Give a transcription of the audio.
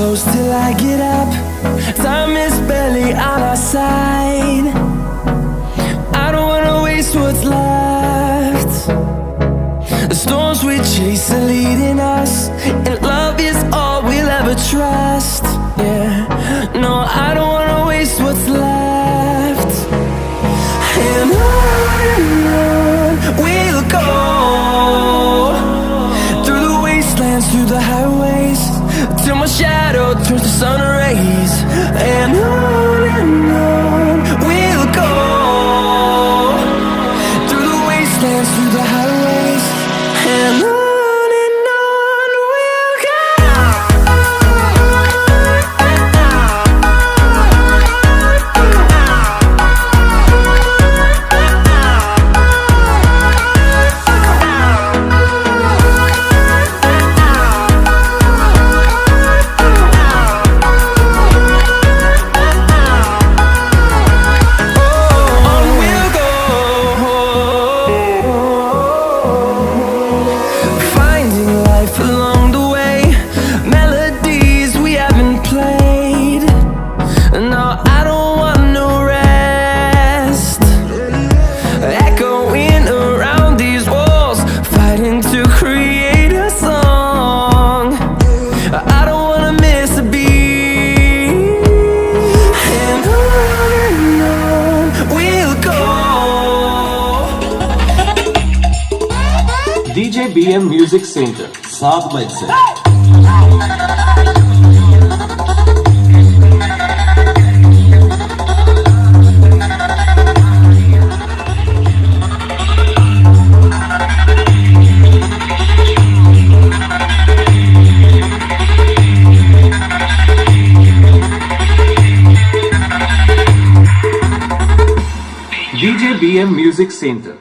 close till I get up. Time is barely on our side. I don't wanna waste what's left. The storms we chase are leading us, and love is all we'll ever trust. Yeah, no, I don't wanna waste what's left. And on we'll go, through the wastelands, through the highways, till my shadow turns to sun rays. And on we'll go, through the wastelands, through the highways, and on we'll go. Along the way, melodies we haven't played. No, I don't want no rest. Echoing around these walls, fighting to create a song. I don't wanna miss a beat. And on we'll go. DJ BM Music Center, South by Set. DJ BM Music Center.